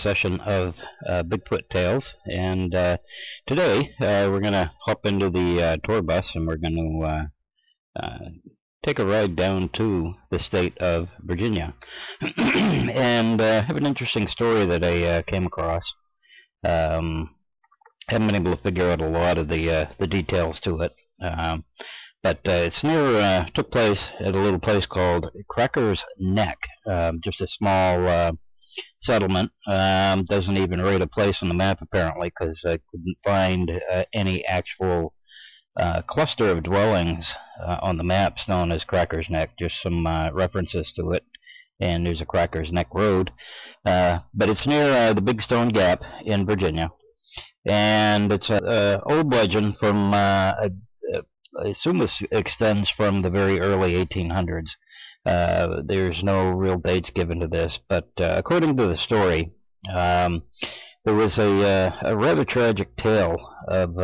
session of Bigfoot Tales, and today we're going to hop into the tour bus and we're going to take a ride down to the state of Virginia and have an interesting story that I came across. Haven't been able to figure out a lot of the details to it, but it's near, took place at a little place called Cracker's Neck, just a small settlement. Doesn't even rate a place on the map apparently, because I couldn't find any actual cluster of dwellings on the maps known as Cracker's Neck, just some references to it, and there's a Cracker's Neck Road, but it's near the Big Stone Gap in Virginia, and it's an old legend from I assume this extends from the very early 1800s. There's no real dates given to this, but according to the story, there was a rather tragic tale of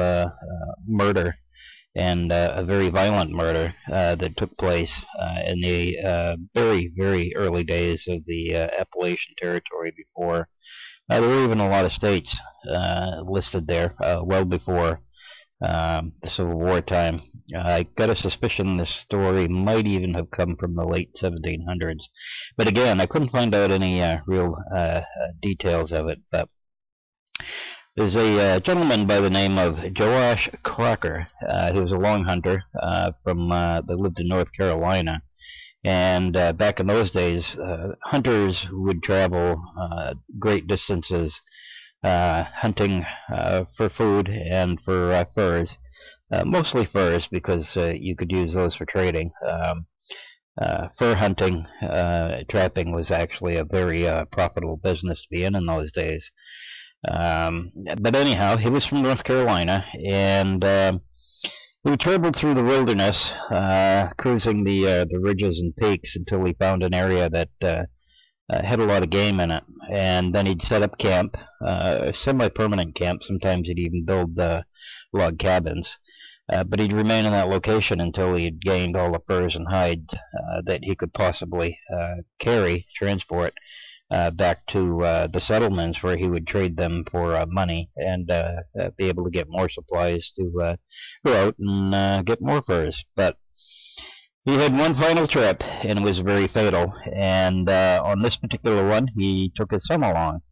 murder, and a very violent murder that took place in the very, very early days of the Appalachian Territory, before there were even a lot of states listed there, well before the Civil War time. I got a suspicion this story might even have come from the late 1700s, but again, I couldn't find out any real details of it. But there's a gentleman by the name of Joash Cracker. He was a long hunter that lived in North Carolina, and back in those days, hunters would travel great distances hunting for food and for furs. Mostly furs, because you could use those for trading. Fur hunting, trapping was actually a very profitable business to be in those days. But anyhow, he was from North Carolina, and he traveled through the wilderness, cruising the ridges and peaks until he found an area that had a lot of game in it, and then he'd set up camp, a semi-permanent camp. Sometimes he'd even build log cabins. But he'd remain in that location until he had gained all the furs and hides that he could possibly transport back to the settlements, where he would trade them for money and be able to get more supplies to go out and get more furs. But he had one final trip, and it was very fatal, and on this particular one, he took his son along,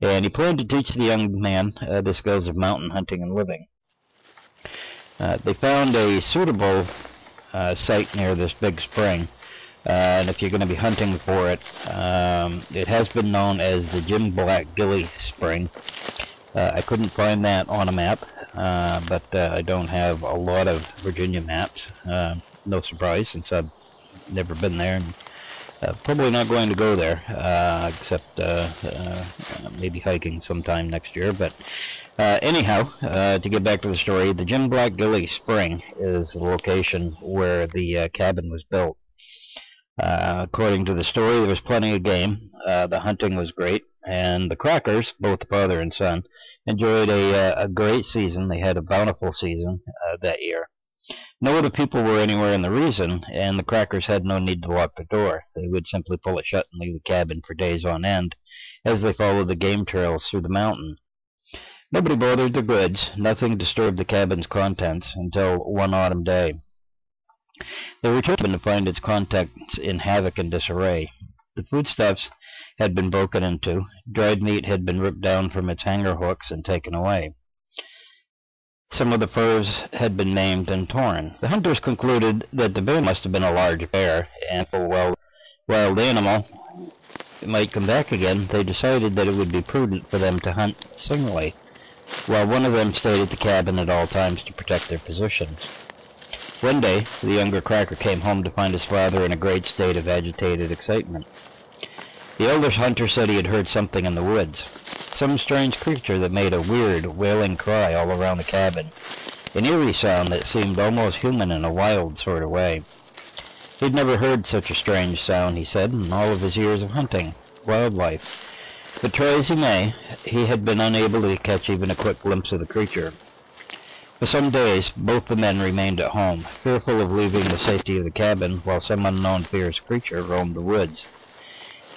and he planned to teach the young man the skills of mountain hunting and living. They found a suitable site near this big spring, and if you're going to be hunting for it, it has been known as the Jim Black Gilly Spring. I couldn't find that on a map, but I don't have a lot of Virginia maps. No surprise, since I've never been there, and probably not going to go there, except maybe hiking sometime next year. But anyhow, to get back to the story, the Jim Black Gilly Spring is the location where the cabin was built. According to the story, there was plenty of game, the hunting was great, and the Crackers, both the father and son, enjoyed a great season. They had a bountiful season that year. No other people were anywhere in the region, and the Crackers had no need to lock the door. They would simply pull it shut and leave the cabin for days on end as they followed the game trails through the mountain. Nobody bothered their goods. Nothing disturbed the cabin's contents until one autumn day. They returned to find its contents in havoc and disarray. The foodstuffs had been broken into. Dried meat had been ripped down from its hanger hooks and taken away. Some of the furs had been maimed and torn. The hunters concluded that the bear must have been a large bear, and for a wild animal might come back again, they decided that it would be prudent for them to hunt singly, while one of them stayed at the cabin at all times to protect their positions. One day, the younger Cracker came home to find his father in a great state of agitated excitement. The elder hunter said he had heard something in the woods, some strange creature that made a weird, wailing cry all around the cabin, an eerie sound that seemed almost human in a wild sort of way. He'd never heard such a strange sound, he said, in all of his years of hunting wildlife. But try as he may, he had been unable to catch even a quick glimpse of the creature. For some days, both the men remained at home, fearful of leaving the safety of the cabin while some unknown fierce creature roamed the woods.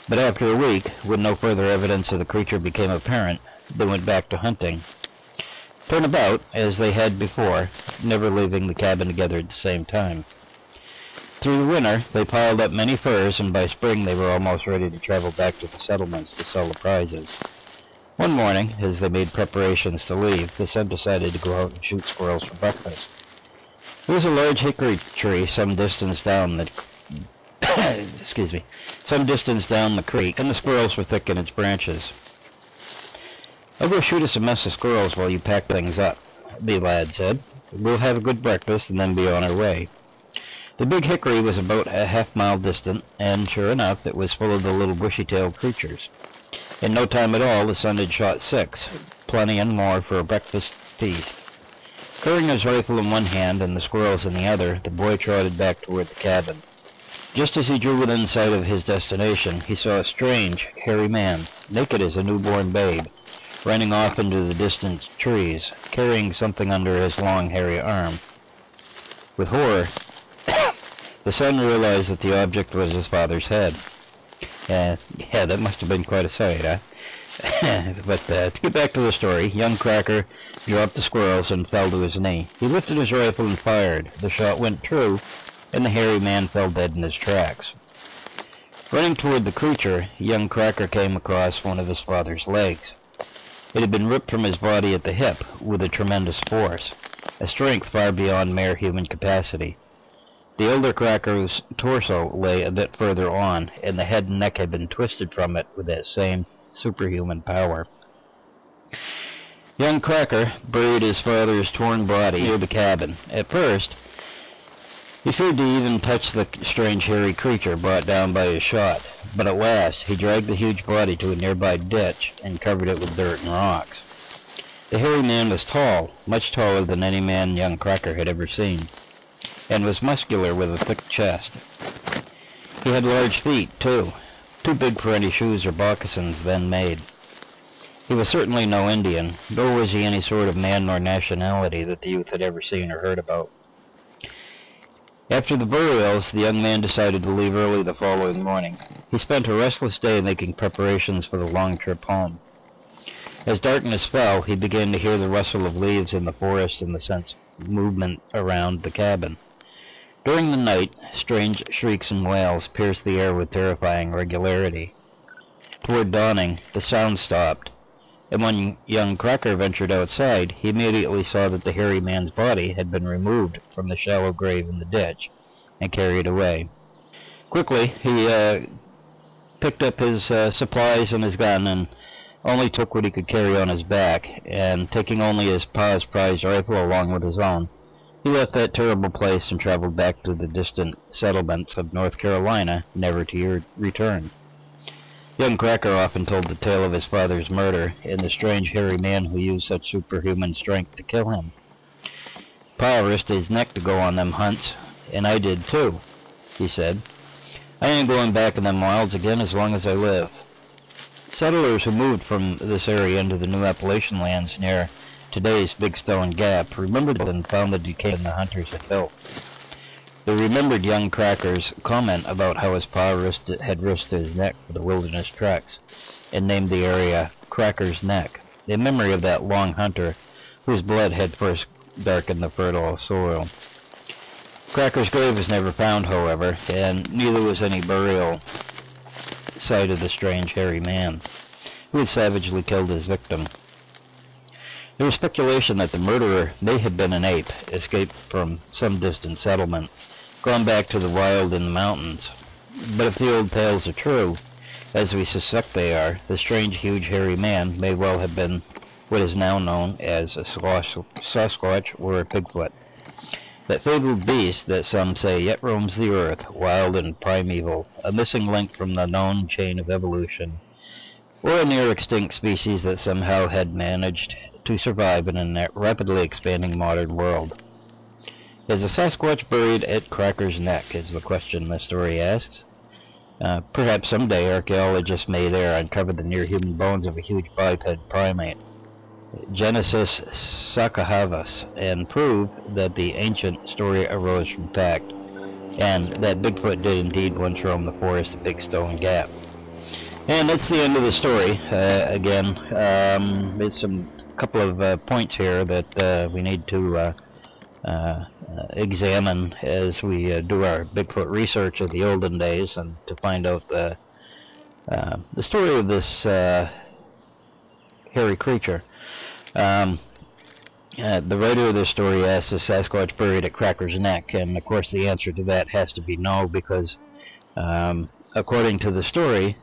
But after a week, when no further evidence of the creature became apparent, they went back to hunting. Turnabout, as they had before, never leaving the cabin together at the same time. Through the winter, they piled up many furs, and by spring they were almost ready to travel back to the settlements to sell the prizes. One morning, as they made preparations to leave, the son decided to go out and shoot squirrels for breakfast. There was a large hickory tree some distance down the some distance down the creek, and the squirrels were thick in its branches. "I'll go shoot us a mess of squirrels while you pack things up," the lad said. "We'll have a good breakfast and then be on our way." The big hickory was about a half-mile distant, and sure enough, it was full of the little bushy-tailed creatures. In no time at all, the son had shot 6, plenty and more for a breakfast feast. Carrying his rifle in one hand and the squirrels in the other, the boy trotted back toward the cabin. Just as he drew within sight of his destination, he saw a strange, hairy man, naked as a newborn babe, running off into the distant trees, carrying something under his long, hairy arm. With horror, the son realized that the object was his father's head. Yeah, that must have been quite a sight, huh? But to get back to the story, young Cracker dropped the squirrels and fell to his knee. He lifted his rifle and fired. The shot went true, and the hairy man fell dead in his tracks. Running toward the creature, young Cracker came across one of his father's legs. It had been ripped from his body at the hip with a tremendous force, a strength far beyond mere human capacity. The elder Cracker's torso lay a bit further on, and the head and neck had been twisted from it with that same superhuman power. Young Cracker buried his father's torn body near the cabin. At first, he feared to even touch the strange hairy creature brought down by his shot, but at last he dragged the huge body to a nearby ditch and covered it with dirt and rocks. The hairy man was tall, much taller than any man young Cracker had ever seen, and was muscular with a thick chest. He had large feet, too big for any shoes or moccasins then made. He was certainly no Indian, nor was he any sort of man nor nationality that the youth had ever seen or heard about. After the burials, the young man decided to leave early the following morning. He spent a restless day making preparations for the long trip home. As darkness fell, he began to hear the rustle of leaves in the forest and the sense of movement around the cabin. During the night, strange shrieks and wails pierced the air with terrifying regularity. Toward dawning, the sound stopped, and when young Cracker ventured outside, he immediately saw that the hairy man's body had been removed from the shallow grave in the ditch and carried away. Quickly, he picked up his supplies and his gun and only took what he could carry on his back, and taking only his pa's prized rifle along with his own, he left that terrible place and traveled back to the distant settlements of North Carolina, never to return. Young Cracker often told the tale of his father's murder and the strange hairy man who used such superhuman strength to kill him. "Pa risked his neck to go on them hunts, and I did too," he said. "I ain't going back in them wilds again as long as I live." Settlers who moved from this area into the new Appalachian lands near today's Big Stone Gap remembered and found the decay in the hunters had built. They remembered young Cracker's comment about how his pa had risked his neck for the wilderness treks, and named the area Cracker's Neck, in memory of that long hunter whose blood had first darkened the fertile soil. Cracker's grave was never found, however, and neither was any burial site of the strange hairy man, who had savagely killed his victim. There was speculation that the murderer may have been an ape, escaped from some distant settlement, gone back to the wild in the mountains. But if the old tales are true, as we suspect they are, the strange, huge, hairy man may well have been what is now known as a Sasquatch or a Bigfoot, that fabled beast that some say yet roams the earth, wild and primeval, a missing link from the known chain of evolution, or a near-extinct species that somehow had managed to survive in a rapidly expanding modern world. Is a Sasquatch buried at Cracker's Neck, is the question the story asks. Perhaps someday archaeologists may there uncover the near-human bones of a huge biped primate, Genesis Sacahavas, and prove that the ancient story arose from fact, and that Bigfoot did indeed once roam the forest of Big Stone Gap. And that's the end of the story. Again, there's some couple of points here that we need to examine as we do our Bigfoot research of the olden days, and to find out the story of this hairy creature. The writer of this story asks, is Sasquatch buried at Cracker's Neck? And of course the answer to that has to be no, because according to the story,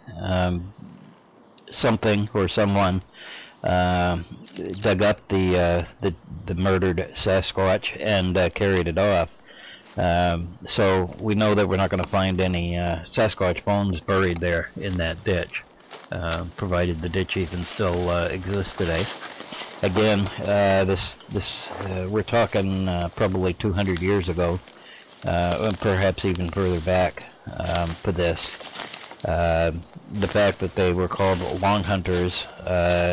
something or someone dug up the murdered Sasquatch and carried it off. So we know that we're not going to find any Sasquatch bones buried there in that ditch, provided the ditch even still exists today. Again, we're talking probably 200 years ago, perhaps even further back for this. The fact that they were called long hunters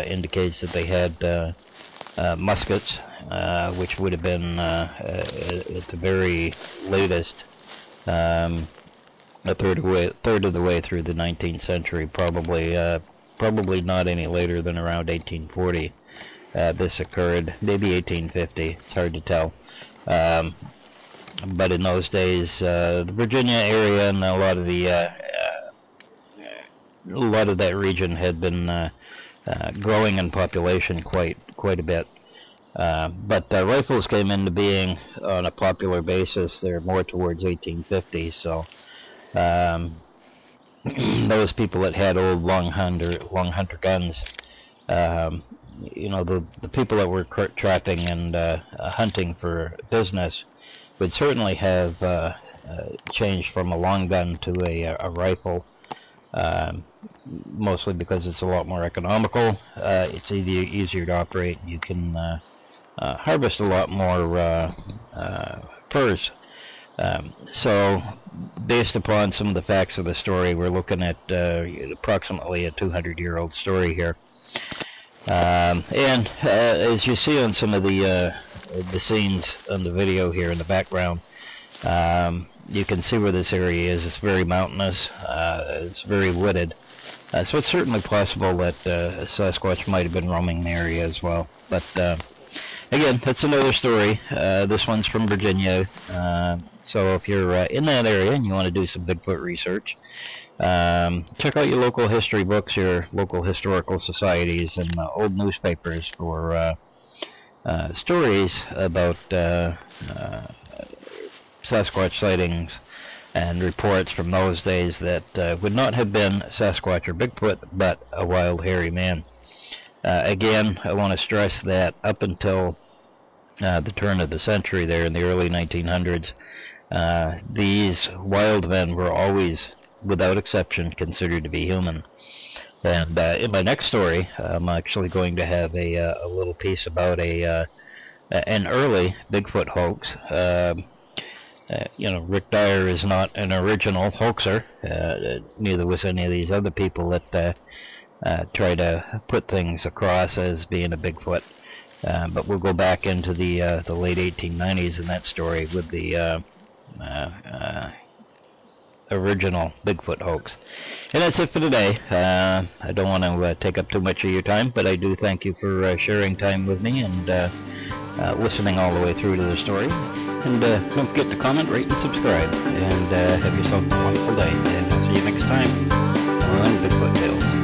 indicates that they had muskets, which would have been at the very latest a third of the way through the 19th century, probably not any later than around 1840. This occurred, maybe 1850. It's hard to tell. But in those days, the Virginia area and a lot of that region had been growing in population quite a bit. But rifles came into being on a popular basis there more towards 1850. So those people that had old long hunter guns, you know, the people that were trapping and hunting for business would certainly have changed from a long gun to a rifle, mostly because it's a lot more economical. It's easier to operate. You can harvest a lot more furs. So based upon some of the facts of the story, we're looking at approximately a 200-year-old story here. And as you see on some of the scenes on the video here in the background, you can see where this area is. It's very mountainous. It's very wooded. So it's certainly possible that Sasquatch might have been roaming the area as well. But again, that's another story. This one's from Virginia. So if you're in that area and you want to do some Bigfoot research, check out your local history books, your local historical societies, and old newspapers for stories about Sasquatch sightings and reports from those days that would not have been Sasquatch or Bigfoot, but a wild hairy man. Again, I want to stress that up until the turn of the century there in the early 1900s, these wild men were always, without exception, considered to be human. And in my next story, I'm actually going to have a little piece about an early Bigfoot hoax. You know, Rick Dyer is not an original hoaxer. Neither was any of these other people that try to put things across as being a Bigfoot. But we'll go back into the late 1890s in that story with the original Bigfoot hoax. And that's it for today. I don't want to take up too much of your time, but I do thank you for sharing time with me and listening all the way through to the story. And don't forget to comment, rate, and subscribe. And have yourself a wonderful day. And I'll see you next time on Bigfoot Tales.